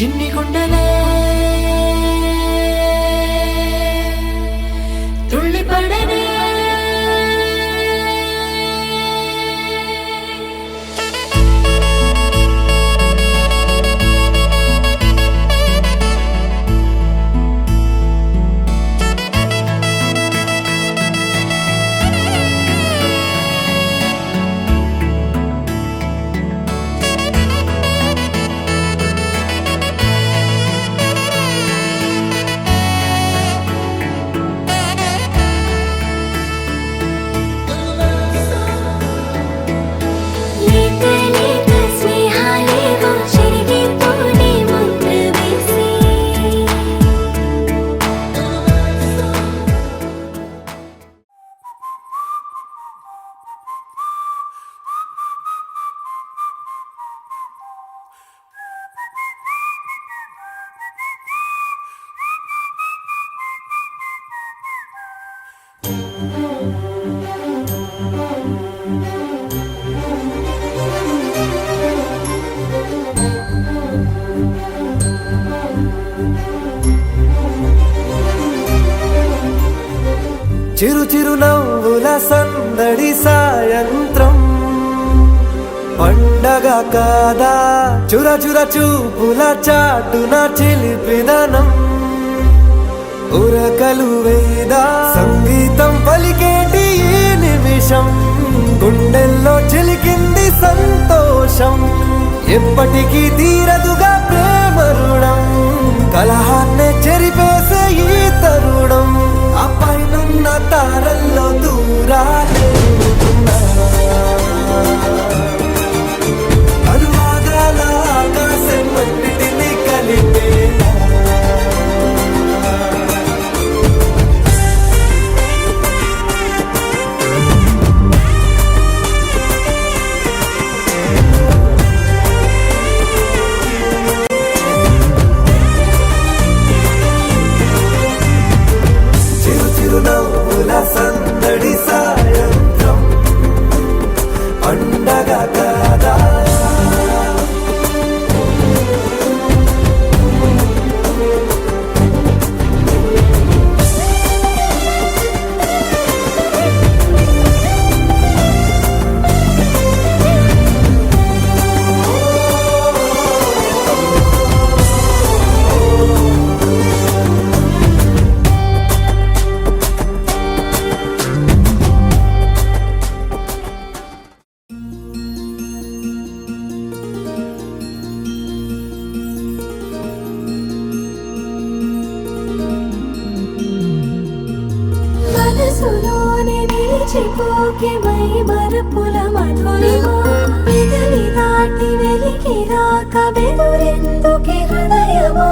చిన్ని గుండెలే తుళ్ళి పడనే చిరు చిరు నవ్వుల సందడి సాయంత్రం పండగ కాదా చుర చుర చూపుల చాటున చిలిపిదనం ఉరకలు వేదా సంగీతం పలికేటి ఈ నిమిషం గుండెల్లో చిలికింది సంతోషం ఎప్పటికీ తీరదుగా ప్రేమ రుణం కలహాన్నే చెరిపేసే ఈ తరుణం ఆ పైనున్న తారల్లో దూరాలే అనువాదాల ఆకాశం అన్నిటినీ కలిపేలా సందడి సాయంత్రం పండగ కాదా మనసులోనే నిలిచిపోకే మై మరపుల మధురిమా పెదవి దాటి వెలికి రాక బెదురెందుకే హృదయమా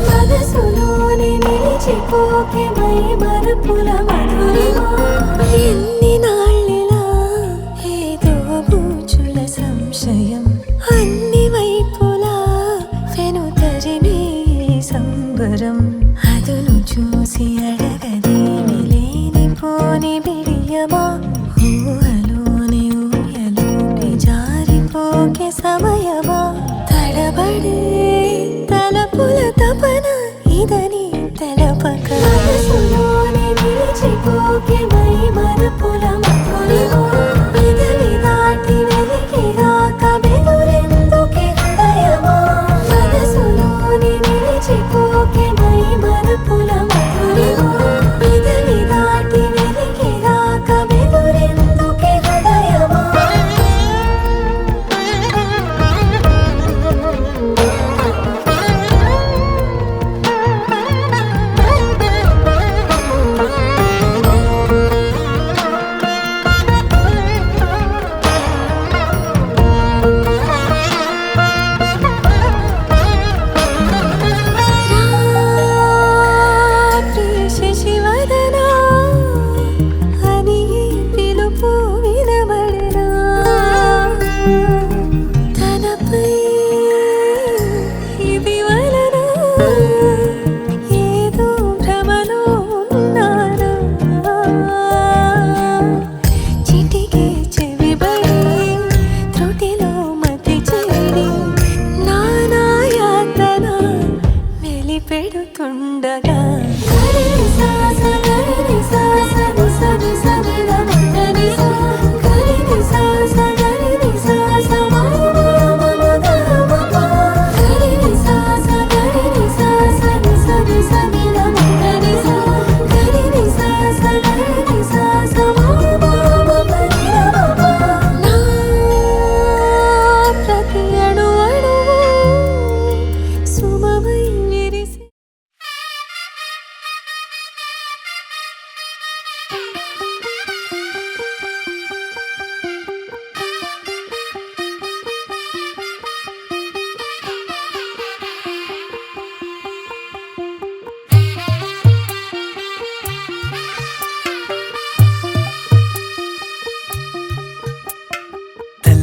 మనసులోనే నిలిచిపోకే మై మరపుల మధురిమా ఎన్ని నాళ్ళిలా ఏదో బూచుల సంశయం అన్ని వైపులా వెను తరిమే సంబరం అదును చూసి అడగదేమి లేనిపోని బిడియమా ఊహలోని ఊయలోకి జారిపోకే సమయమా తడబడే తలపుల తపన ఇదని తెలపక మనసులోనే నిలిచిపోకే మై మరపుల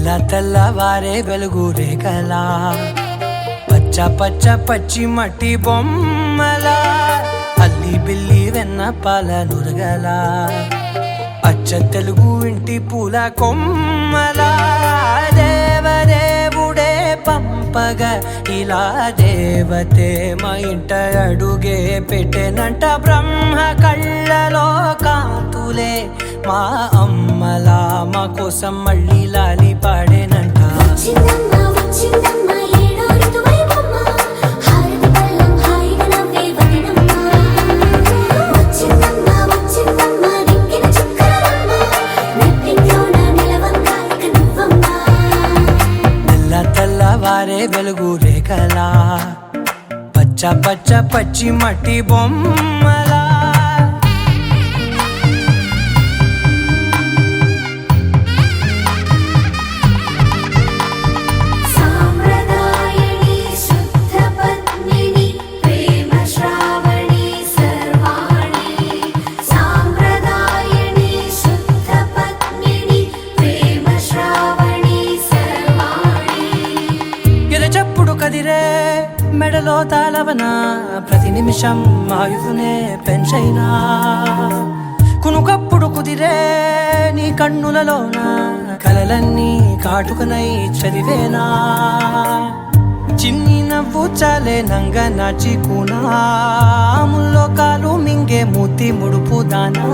తెల్ల తెల్లవారే వెలుగు రేఖలా పచ్చ పచ్చ పచ్చి మట్టి బొమ్మలా అల్లి బిల్లి వెన్న పాల నురగలా అచ్చ తెలుగు ఇంటి పూల కొమ్మలా దేవదేవుడే పంపగా ఇలా దేవతే మా ఇంట అడుగే పెట్టెనంట బ్రహ్మ కళ్ళలో కాంతులే మా అమ్మలా మా కోసం మళ్ళీ లాలి పాడేనంట వచ్చిందమ్మ వచ్చిందమ్మ ఏడో ఋతువైవమ్మ హారతి పళ్ళం హాయిగా నవ్వే వదినమ్మ వచ్చిందమ్మ వచ్చిందమ్మ దిక్కిన చుక్కలమ్మ నెట్టింట్లోన నిలవంగా ఇక నువ్వమ్మ తెల్ల తెల్లవారే వెలుగు రేఖలా పచ్చ పచ్చ పచ్చి మట్టి బొమ్మలా సాంప్రదాయని శుద్ధ పద్మిని ప్రేమ శ్రావణి సర్వాణి సాంప్రదాయని శుద్ధ పద్మిని ప్రేమ శ్రావణి సర్వాణి ఎరచప్పుడు కదిరే మెడలో తాళవన ప్రతి నిమిషం ఆయువునే పెంచైనా కునుకప్పుడు కుదిరే నీ కన్నులలోన కలలన్నీ కాటుకనై చదివేనా చిన్ని నవ్వు చాలే నంగ నాచి ముల్లోకాలు మింగే మూతి ముడుపు దానా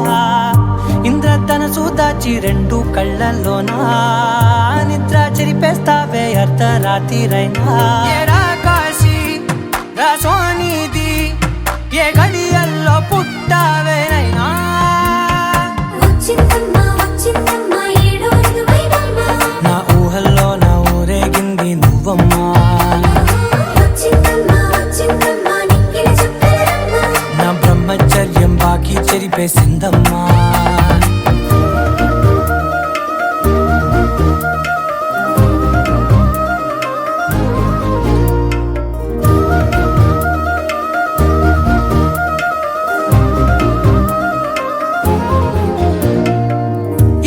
ఇంద్రధనసు దాచి రెండు కళ్ళల్లోనా నిద్ర చెరిపేస్తావే అర్ధరాత్రిరైనా ఏడా కాశీ రాసోనిది ఏ గడియల్లో పుట్టావేనైనా వచ్చిందమ్మ వచ్చిందమ్మ ఏడో ఋతువైవమ్మ నా ఊహల్లో నా ఊరేగింది నువ్వమ్మా వచ్చిందమ్మ వచ్చిందమ్మ నిక్కిన చుక్కలమ్మ నా బ్రహ్మచర్యం బాకీ చెరిపేసిందమ్మా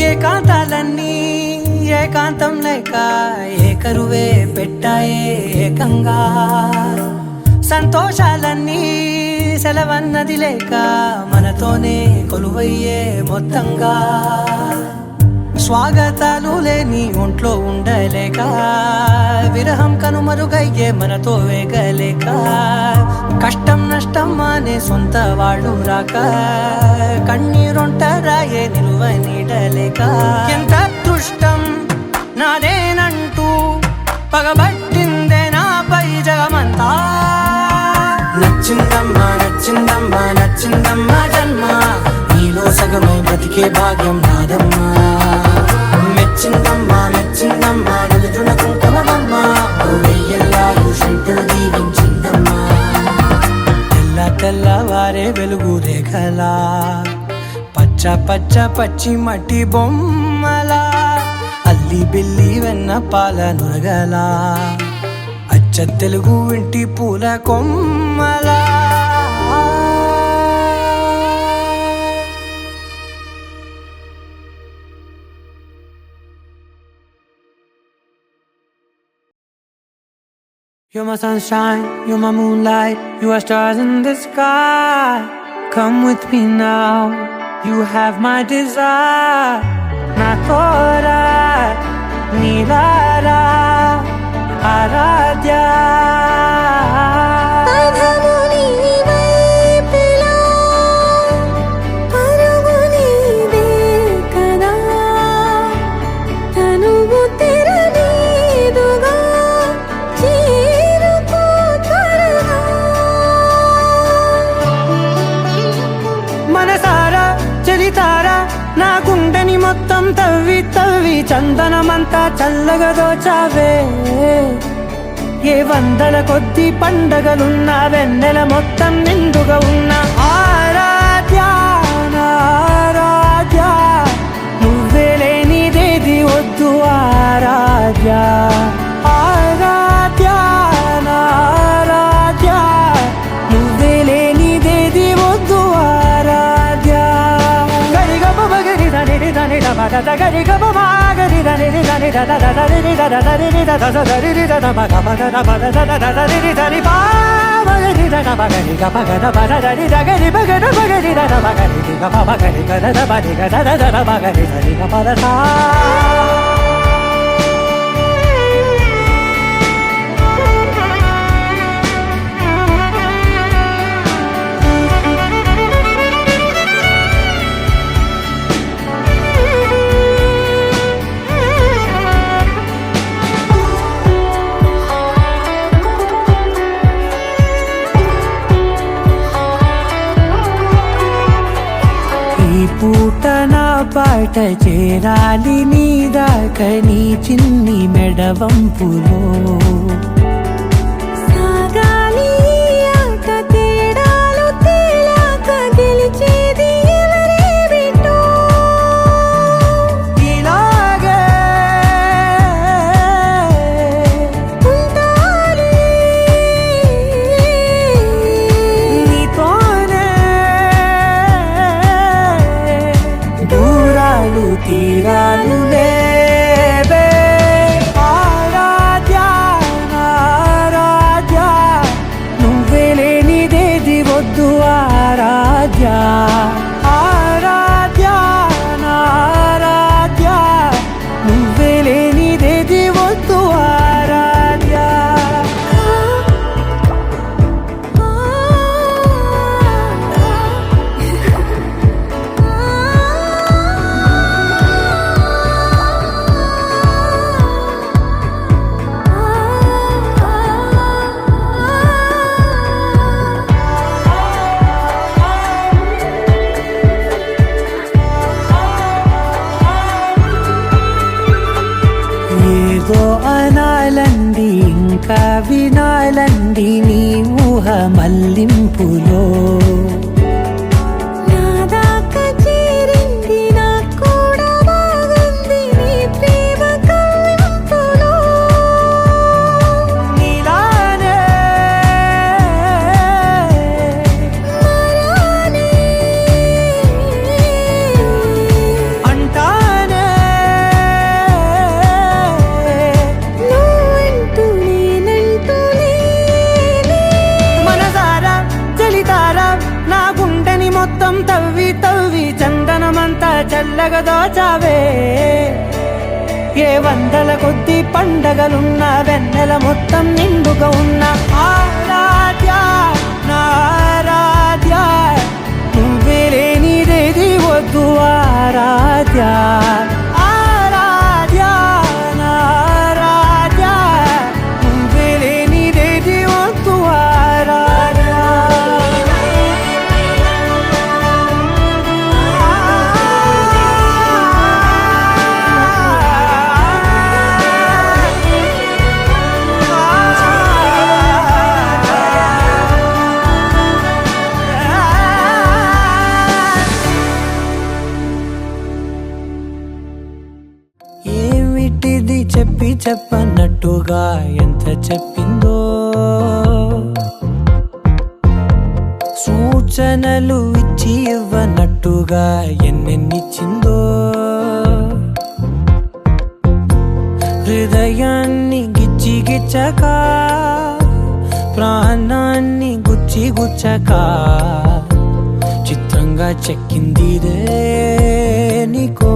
ఏకాంతాలన్నీ ఏకాంతం లేక ఏకరువే పెట్టాయే ఏకంగా సంతోషాలన్నీ సెలవన్నది లేక మనతోనే కొలువయ్యే మొత్తంగా స్వాగతాలు లేని ఒంట్లో ఉండలేక విరహం కనుమరుగయ్యే మనతో వేగలేక కష్టం నష్టం అనే సొంత వాళ్ళు రాక కన్నీరొంటరాయే నిలువ నీడలేక ఎంత అదృష్టం నాదేనంటూ పగబట్టిందే నాపై జగమంతా నచ్చిందమ్మా నచ్చిందమ్మా నచ్చిందమ్మా జన్మ నీలో సగమై బ్రతికే భాగ్యం నాదమ్మా మెచ్చిందమ్మా మెచ్చిందమ్మా నలుదున కుంకుమమ్మా వెయ్యల్లాలు శంకరు దీవించిందమ్మా తెల్ల తెల్లవారే వెలుగు రేఖలా పచ్చ పచ్చ పచ్చి మట్టి బొమ్మలా అల్లి బిల్లి వెన్న పాల నురగలా అచ్చ తెలుగు ఇంటి పూల కొమ్మలా You're my sunshine, you're my moonlight, you are stars in the sky. Come with me now, you have my desire. Na tora, nilara, aradhya. పదము నీవైపులా పరుగు నీదే కదా తనువు తెరనీదుగా చేరుకో త్వరగా మనసారా చలితారా నా గుండెని మొత్తం తవ్వి తవ్వి చందనమంతా చల్లగా దోచావే ఏ వందల కొద్ది పండగలున్నా వెన్నెల మొత్తం నిండుగా ఉన్న ఆరాధ్య నా ఆరాధ్య నువ్వే లేనిదేది వద్దు ఆరాధ్య ఆరాధ్య నా ఆరాధ్య నువ్వే లేనిదేది వద్దు ఆరాధ్య గరిగ బగరి దని దని డబ పూట నా పాట చేరాలి నీ దాకా నీ చిన్ని మెడవంపులో సాగాలి ఆట తేడాలు తేలాక గెలిచేది ఎవరే బిడ్డో ఇలాగే ఉంటాలి నీతోనే దూరాలు తీరాలు లేవే ఆరాధ్యా ఆరాధ్యా నువ్వే లేనిదేది వద్దు ఆరాధ్యా ఆరాధ్యా ఆరాధ్యా నువ్వే లేనిదేది వద్దు ఆరాధ్యా ఏదో అనాలండి ఇంకా వినాలండి నీ ఊహ మల్లింపులో నా దాకా చేరింది నాకు కూడా బాగుంది నీ ప్రేమ కవ్వింపులో నీలానే మరానే అంటానే నువ్వంటూ నేనంటూ లేనే మనసారా చలితారా నా గుండెని మొత్తం తవ్వి తవ్వి చందనమంతా చల్లగా దోచావే ఏ వందల కొద్ది పండగలున్న వెన్నెల మొత్తం నిండుగా ఉన్న ఆరాధ్యా నా ఆరాధ్యా నువ్వే లేనిదేది వద్దు ఆరాధ్యా ఆరాధ్యా నా ఆరాధ్యా నువ్వే లేనిదేది వద్దు ఆరాధ్యా ఏమిటిది చెప్పి చెప్పన్నట్టుగా ఎంత చెప్పిందో సూచనలు ఇచ్చి ఇవ్వనట్టుగా ఎన్నెన్నిచ్చిందో హృదయాన్ని గిచ్చి గిచ్చక ప్రాణాన్ని గుచ్చి గుచ్చక చిత్రంగా చెక్కిందిదే నీకో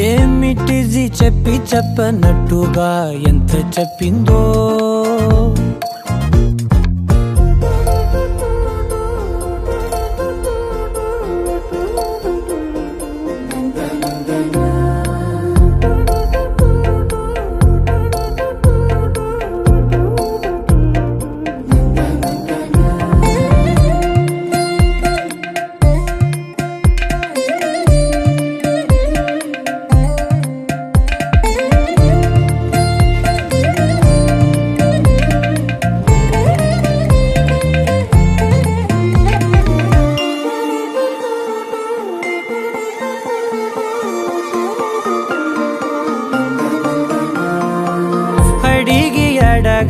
ఏమిటిది చెప్పి చెప్పనట్టుగా ఎంత చెప్పిందో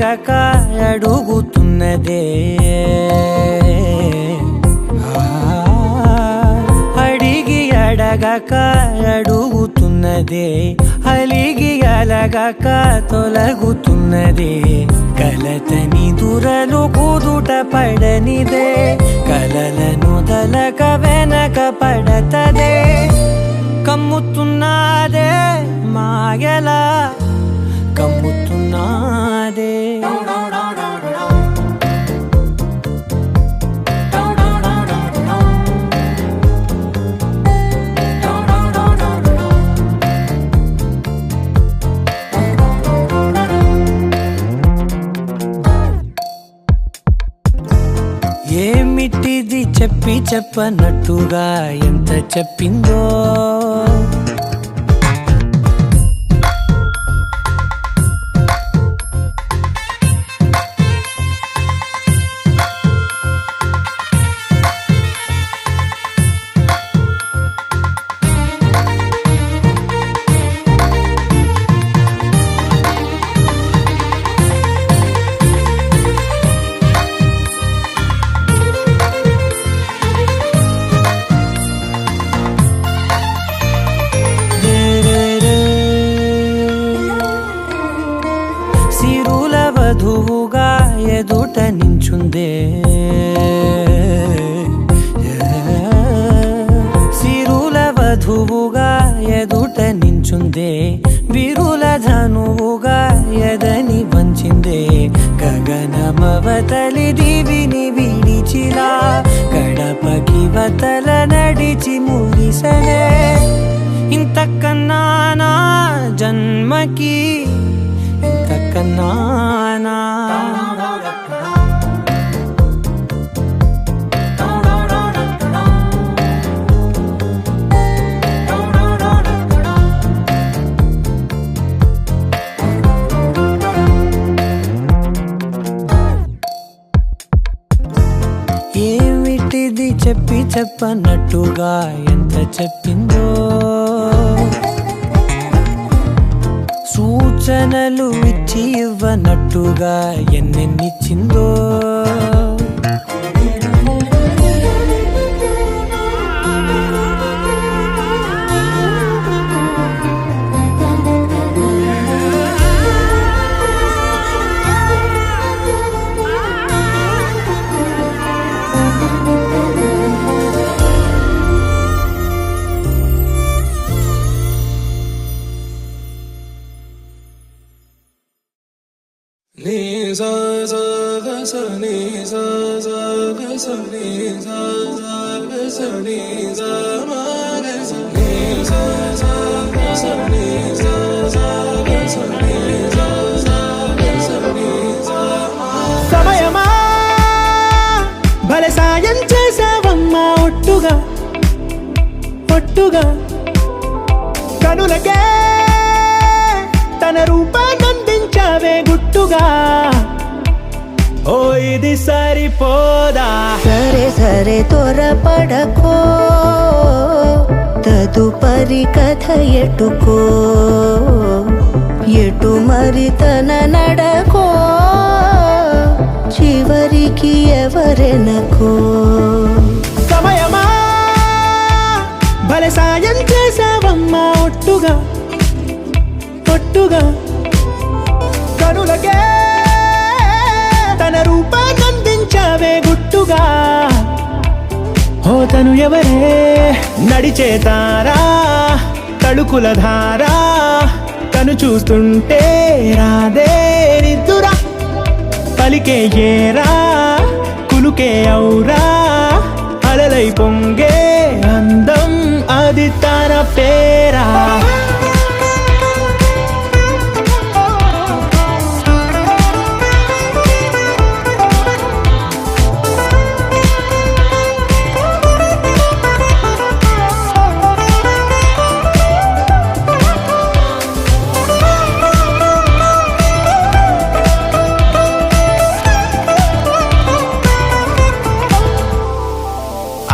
అడగక అడుగుతున్నదే అడిగి అడగక అడుగుతున్నదే అలిగి అలగక తొలగుతున్నదే కలతని దురలు కుదుట పడనిదే కలలను దలక వెనక పడతదే కమ్ముతున్నదే మాయలా కమ్ముతున్నదే ఏమిటిది చెప్పి చెప్పనట్టుగా ఎంత చెప్పిందో వధువుగా ఎదుట నించుందే సిరుల వధువుగా ఎదుట నించుందే విరుల ధనువుగా ఎదని వంచిందే గగనమవతలి దివిని విడిచిలా గడపకి వతల నడిచి ముగిసనే ఇంతకన్నా నా జన్మకి ఇంతకన్నా ఏమిటిది చెప్పి చెప్పనట్టుగా ఎంత చెప్పిందో సూచనలు ఇచ్చి ఇవ్వనట్టుగా ఎన్నెన్నిచ్చిందో సమయమా భలే సాయం చేసావమ్మా ఒట్టుగా ఒట్టుగా కనులకే తన రూపాన్నందించావే గుట్టుగా ఓ ఇది సరిపోదా సరే సరే త్వరపడకో తదుపరి కథ ఎటుకో ఎటు మరి తన నడకో చివరికి ఎవరెనకో సమయమా భలే సాయం చేసావమ్మా ఒట్టుగా ఒట్టుగా కనులకే తన రూపాన్నందించావే గుట్టుగా ఓ తను ఎవరే నడిచే తారా తడుకుల ధారా తను చూస్తుంటే రాదే నిద్దురా పలికే ఏరా కులుకే ఔరా అలలై పొంగే అందం అది తన పేరా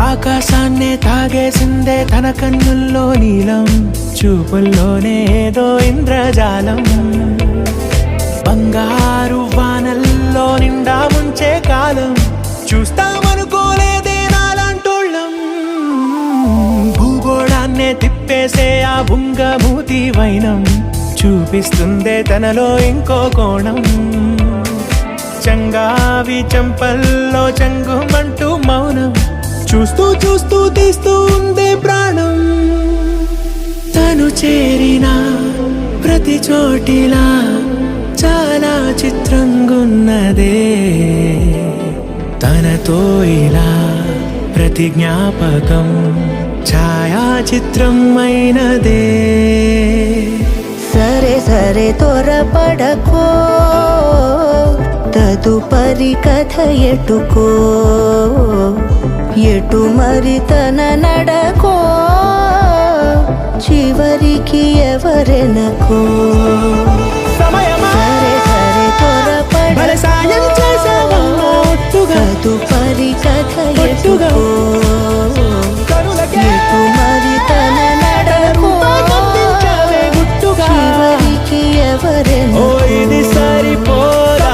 ఆకాశాన్నే తాగేసిందే తన కన్నుల్లో నీలం చూపుల్లోనే ఏదో ఇంద్రజాలం బంగారు వాన కళ్ళలో నిండా ముంచే కాలం చూస్తామనుకోలేదే నాలాంటోళ్ళం. భూగోళాన్నే తిప్పేసే ఆ బుంగమూతి వైనం చూపిస్తుందే తనలో ఇంకో కోణం. చంగావి చంపల్లో చంగుమంటూ మౌనం చూస్తూ చూస్తూ తీస్తూ ఉందే ప్రాణం. తను చేరిన ప్రతి చోటిలా చాలా చిత్రంగున్నదే. తనతో ఇలా ప్రతి జ్ఞాపకం ఛాయాచిత్రం అయినదే. సరే సరే త్వరపడకో, తదుపరి కథ ఎటుకో, ఎటు మరి తన నడకో, చివరికి ఎవరెనకో. సరే సరే త్వరపడకో, సాయం చేసావమ్మా ఒట్టుగా, తదుపరి కథ ఎటుకో, కరులకే ఎటు మరి తన నడకో, కనిపించావే గుట్టుగా. చివరికి ఓ ఎవరెనకో. ఇది సరిపోదా.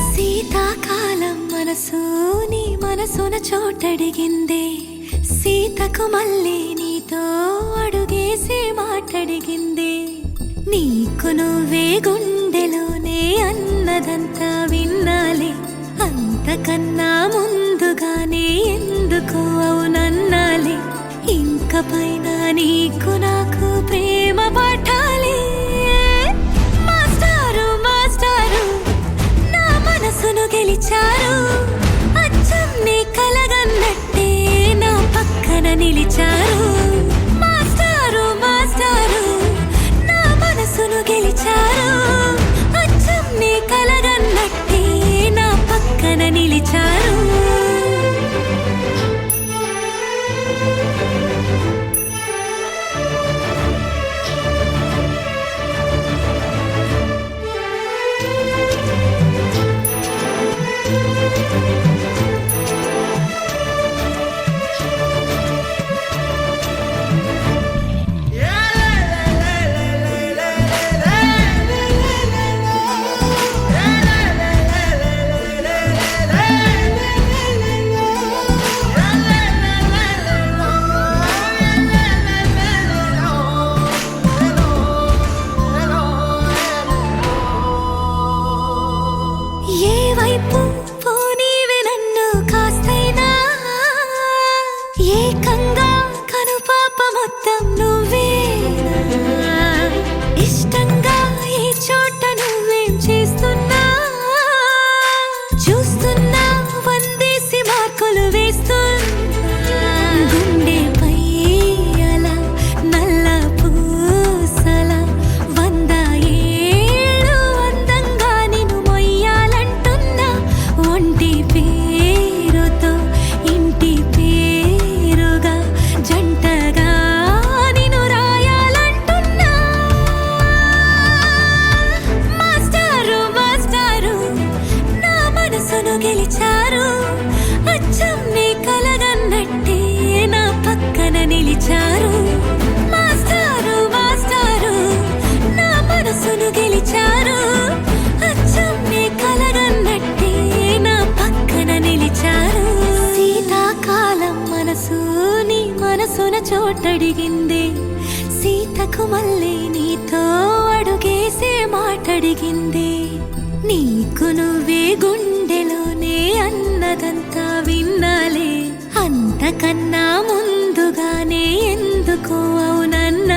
శీతాకాలం మనసు నీ మనసున చోటడిగిందే. సీతకు మళ్ళీ నీతో అడుగేసి మాటడిగిందే. నీకు నువ్వే గుండెలోనే అన్నదంతా విన్నాలే. అంతకన్నా ముందుగానే ఎందుకు అవునన్నాలే. ఇంక పైన నీకు నాకు ప్రేమ పాఠాలే. మాస్టారు మాస్టారు నా మనసును గెలిచారు. అచ్చం నీ కలగన్నట్టే నా పక్కన నిలిచారు. మాస్టారు మాస్టారు నా మనసును గెలిచారు. అచ్చం నీ కలగన్నట్టే నా పక్కన నిలిచారు. ఏ వైపు పోనీవే నన్ను కాస్తైనా. ఏకంగా కనుపాప మొత్తం నువ్వేనా. ఇష్టంగా ఏ చోట నువ్వేం చేస్తున్నా చూస్తున్నా. వందేసి మార్కులు వేస్తున్నా. గుండెపై అలా నల్ల పూసల 100 ఏళ్ళు అందంగా నిన్ను మొయ్యాలంటున్నా. ఒంటి పేరుతో ఇంటి పేరుగా జంటగా నిన్ను రాయాలంటున్నా. మాస్టారు మాస్టారు నా మనసును గెలిచారు. అచ్చం నీ కలగన్నట్టే నా పక్కన నిలిచారు. మాస్టారు మాస్టారు నా మనసును గెలిచారు. అచ్చం నీ కలగన్నట్టే నా పక్కన నిలిచారు. శీతాకాలం మనసు నీ మనసున చోటడిగిందే. సీతకు మళ్ళీ నీతో అడుగేసే మాటడిగిందే. నీకు నువ్వే గుండెలోనే అన్నదంతా విన్నాలే. అంతకన్నా ముందుగానే ఎందుకు అవునన్నా